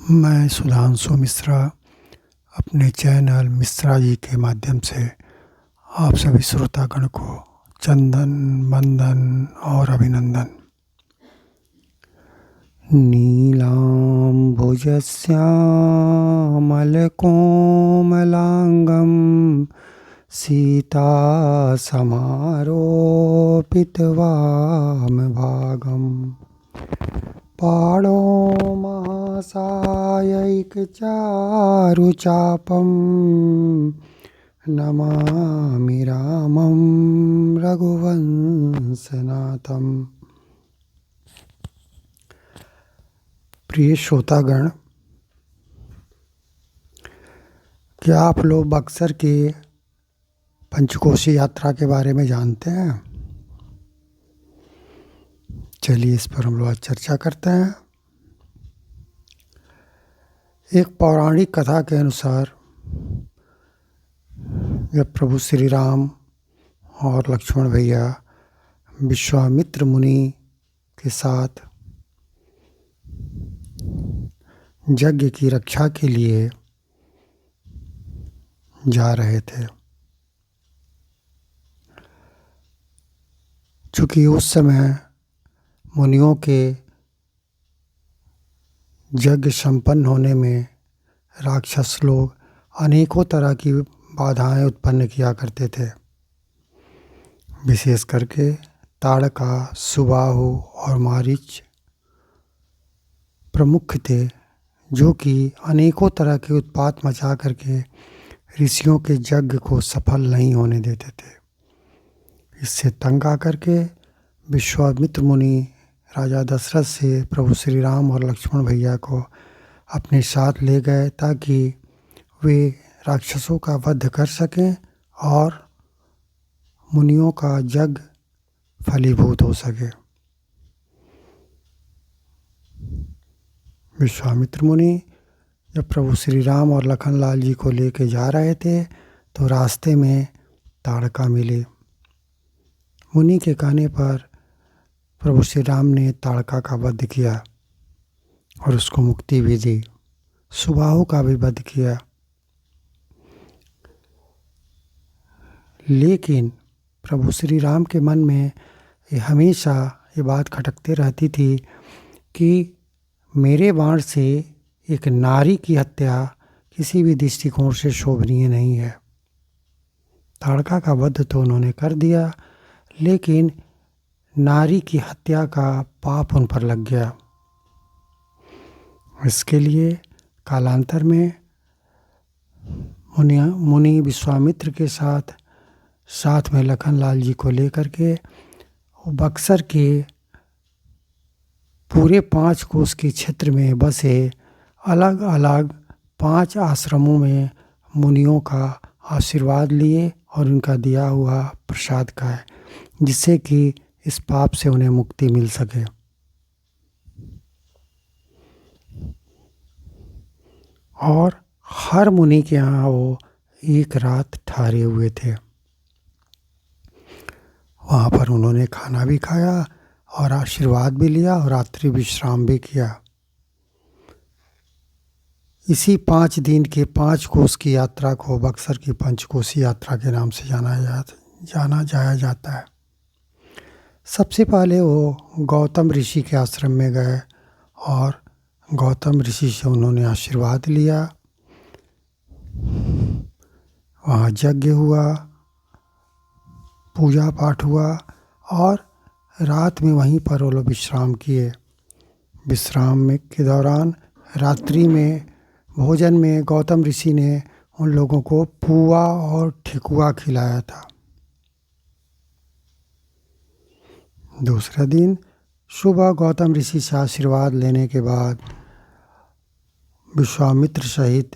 मैं सुधांशु मिश्रा अपने चैनल मिश्रा जी के माध्यम से आप सभी श्रोतागण को चंदन वंदन और अभिनंदन। नीलाम्बुजश्यामलकोमलांगं सीतासमारोपितवामभागं पाणौ महासायैकचारुचापं नमामि रामं रघुवंशनाथम। प्रिय श्रोतागण, क्या आप लोग बक्सर के पंचकोशी यात्रा के बारे में जानते हैं? चलिए इस पर हम लोग आज चर्चा करते हैं। एक पौराणिक कथा के अनुसार जब प्रभु श्री राम और लक्ष्मण भैया विश्वामित्र मुनि के साथ यज्ञ की रक्षा के लिए जा रहे थे, चूँकि उस समय मुनियों के यज्ञ संपन्न होने में राक्षस लोग अनेकों तरह की बाधाएं उत्पन्न किया करते थे। विशेष करके ताड़का, सुबाहु और मारीच प्रमुख थे, जो कि अनेकों तरह के उत्पात मचा करके ऋषियों के यज्ञ को सफल नहीं होने देते थे। इससे तंग आकर के विश्वामित्र मुनि राजा दशरथ से प्रभु श्री राम और लक्ष्मण भैया को अपने साथ ले गए ताकि वे राक्षसों का वध कर सकें और मुनियों का यज्ञ फलीभूत हो सके। विश्वामित्र मुनि जब प्रभु श्री राम और लखनलाल जी को लेकर जा रहे थे तो रास्ते में ताड़का मिले। मुनि के कहने पर प्रभु श्री राम ने ताड़का का वध किया और उसको मुक्ति भी दी। सुबाहु का भी वध किया। लेकिन प्रभु श्री राम के मन में हमेशा ये बात खटकते रहती थी कि मेरे बाण से एक नारी की हत्या किसी भी दृष्टिकोण से शोभनीय नहीं है। ताड़का का वध तो उन्होंने कर दिया, लेकिन नारी की हत्या का पाप उन पर लग गया। इसके लिए कालांतर में मुनि विश्वामित्र के साथ में लखनलाल जी को लेकर के बक्सर के पूरे 5 कोस के क्षेत्र में बसे अलग अलग 5 आश्रमों में मुनियों का आशीर्वाद लिए और उनका दिया हुआ प्रसाद खाए, जिससे कि इस पाप से उन्हें मुक्ति मिल सके। और हर मुनि के यहाँ वो एक रात ठहरे हुए थे। वहाँ पर उन्होंने खाना भी खाया और आशीर्वाद भी लिया और रात्रि विश्राम भी किया। इसी 5 दिन के 5 कोस की यात्रा को बक्सर की पंचकोशी यात्रा के नाम से जाया जाता है। सबसे पहले वो गौतम ऋषि के आश्रम में गए और गौतम ऋषि से उन्होंने आशीर्वाद लिया। वहाँ यज्ञ हुआ, पूजा पाठ हुआ और रात में वहीं पर वो लोग विश्राम किए। विश्राम में के दौरान रात्रि में भोजन में गौतम ऋषि ने उन लोगों को पुआ और ठेकुआ खिलाया था। दूसरा दिन सुबह गौतम ऋषि से आशीर्वाद लेने के बाद विश्वामित्र सहित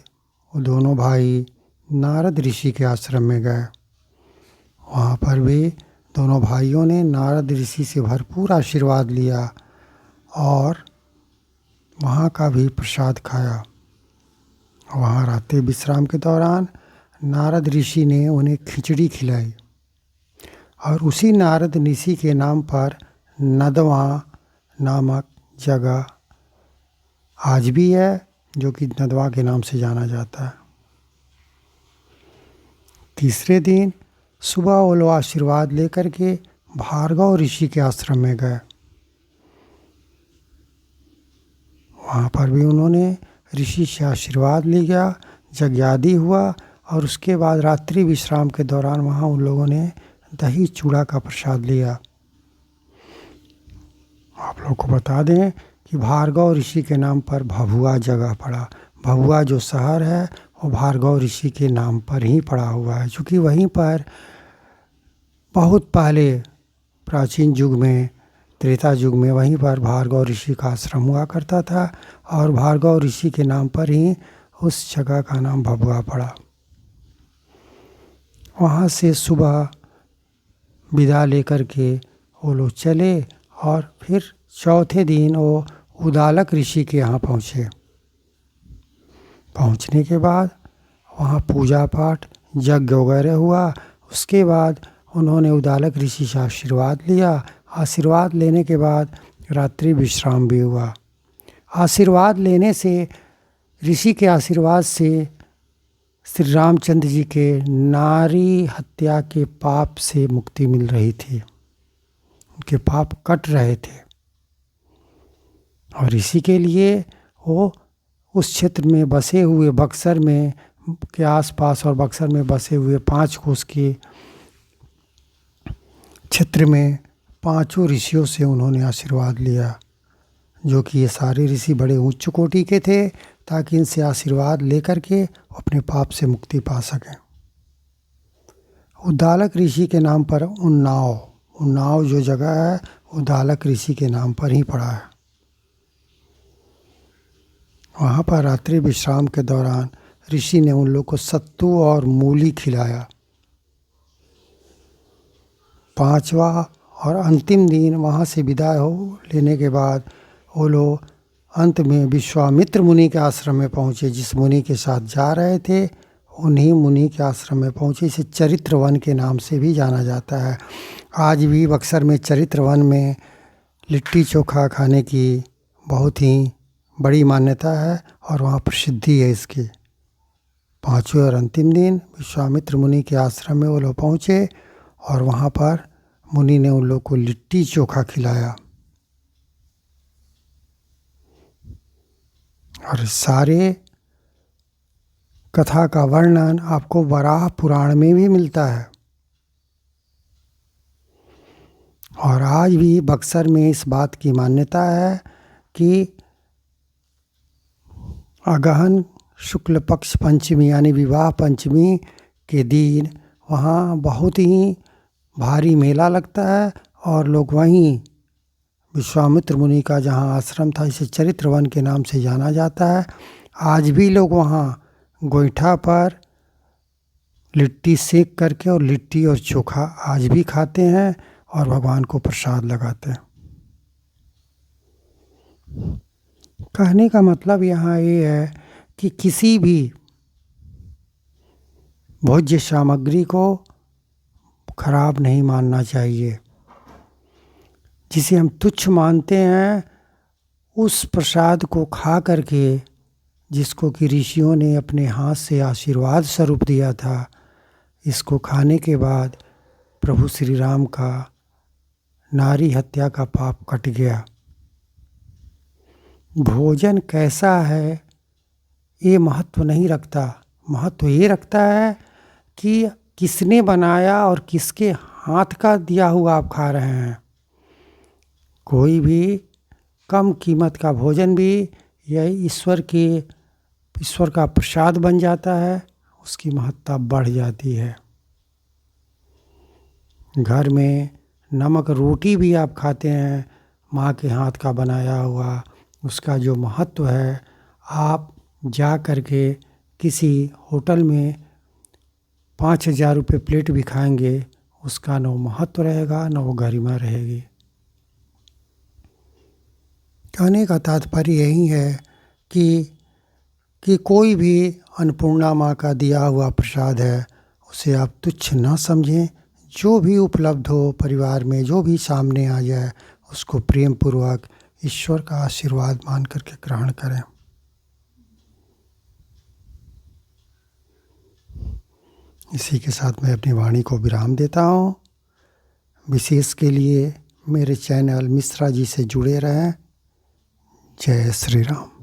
वो दोनों भाई नारद ऋषि के आश्रम में गए। वहाँ पर भी दोनों भाइयों ने नारद ऋषि से भरपूर आशीर्वाद लिया और वहाँ का भी प्रसाद खाया। वहाँ रात्रि विश्राम के दौरान नारद ऋषि ने उन्हें खिचड़ी खिलाई और उसी नारद ऋषि के नाम पर नदवा नामक जगह आज भी है, जो कि नदवा के नाम से जाना जाता है। तीसरे दिन सुबह वो लोग आशीर्वाद लेकर के भार्गव ऋषि के आश्रम में गए। वहाँ पर भी उन्होंने ऋषि से आशीर्वाद लिया, यज्ञादि हुआ और उसके बाद रात्रि विश्राम के दौरान वहाँ उन लोगों ने दही चूड़ा का प्रसाद लिया। आप लोग को बता दें कि भार्गव ऋषि के नाम पर भभुआ जगह पड़ा। भभुआ जो शहर है वो भार्गव ऋषि के नाम पर ही पड़ा हुआ है, क्योंकि वहीं पर बहुत पहले प्राचीन युग में, त्रेता युग में, वहीं पर भार्गव ऋषि का आश्रम हुआ करता था और भार्गव ऋषि के नाम पर ही उस जगह का नाम भभुआ पड़ा। वहाँ से सुबह विदा लेकर के वो लोग चले और फिर चौथे दिन वो उदालक ऋषि के यहाँ पहुँचे। पहुँचने के बाद वहाँ पूजा पाठ यज्ञ वगैरह हुआ। उसके बाद उन्होंने उदालक ऋषि से आशीर्वाद लिया। आशीर्वाद लेने के बाद रात्रि विश्राम भी हुआ। आशीर्वाद लेने से, ऋषि के आशीर्वाद से श्री रामचंद्र जी के नारी हत्या के पाप से मुक्ति मिल रही थी, उनके पाप कट रहे थे। और इसी के लिए वो उस क्षेत्र में बसे हुए बक्सर में के आसपास और बक्सर में बसे हुए 5 कोस के क्षेत्र में 5 ऋषियों से उन्होंने आशीर्वाद लिया, जो कि ये सारे ऋषि बड़े उच्च कोटि के थे, ताकि इनसे आशीर्वाद लेकर के अपने पाप से मुक्ति पा सकें। उदालक ऋषि के नाम पर उन्नाव जो जगह है उदालक ऋषि के नाम पर ही पड़ा है। वहाँ पर रात्रि विश्राम के दौरान ऋषि ने उन लोग को सत्तू और मूली खिलाया। 5वां और अंतिम दिन वहाँ से विदाई हो लेने के बाद वो लोग अंत में विश्वामित्र मुनि के आश्रम में पहुँचे। जिस मुनि के साथ जा रहे थे उन्हीं मुनि के आश्रम में पहुँचे। इसे चरित्र वन के नाम से भी जाना जाता है। आज भी बक्सर में चरित्र वन में लिट्टी चोखा खाने की बहुत ही बड़ी मान्यता है और वहाँ प्रसिद्धि है इसकी। 5वें और अंतिम दिन विश्वामित्र मुनि के आश्रम में वो लोग पहुँचे और वहाँ पर मुनि ने उन लोग को लिट्टी चोखा खिलाया। और सारे कथा का वर्णन आपको वराह पुराण में भी मिलता है। और आज भी बक्सर में इस बात की मान्यता है कि अगहन शुक्ल पक्ष पंचमी यानी विवाह पंचमी के दिन वहाँ बहुत ही भारी मेला लगता है और लोग वहीं विश्वामित्र मुनि का जहाँ आश्रम था, इसे चरित्र वन के नाम से जाना जाता है। आज भी लोग वहाँ गोईठा पर लिट्टी सेक करके और लिट्टी और चोखा आज भी खाते हैं और भगवान को प्रसाद लगाते हैं। कहने का मतलब यहाँ ये है कि किसी भी भोज्य सामग्री को खराब नहीं मानना चाहिए। जिसे हम तुच्छ मानते हैं उस प्रसाद को खा करके, जिसको कि ऋषियों ने अपने हाथ से आशीर्वाद स्वरूप दिया था, इसको खाने के बाद प्रभु श्री राम का नारी हत्या का पाप कट गया। भोजन कैसा है ये महत्व नहीं रखता। महत्व ये रखता है कि किसने बनाया और किसके हाथ का दिया हुआ आप खा रहे हैं। कोई भी कम कीमत का भोजन भी यह ईश्वर का प्रसाद बन जाता है, उसकी महत्ता बढ़ जाती है। घर में नमक रोटी भी आप खाते हैं माँ के हाथ का बनाया हुआ, उसका जो महत्व है, आप जा कर के किसी होटल में 5,000 रुपये प्लेट भी खाएंगे, उसका न महत्व रहेगा न वो गरिमा रहेगी। कहने का तात्पर्य यही है कि कोई भी अन्नपूर्णा माँ का दिया हुआ प्रसाद है, उसे आप तुच्छ न समझें। जो भी उपलब्ध हो परिवार में, जो भी सामने आ जाए, उसको प्रेम पूर्वक ईश्वर का आशीर्वाद मान करके ग्रहण करें। इसी के साथ मैं अपनी वाणी को विराम देता हूँ। विशेष के लिए मेरे चैनल मिश्रा जी से जुड़े रहें। जय श्री राम।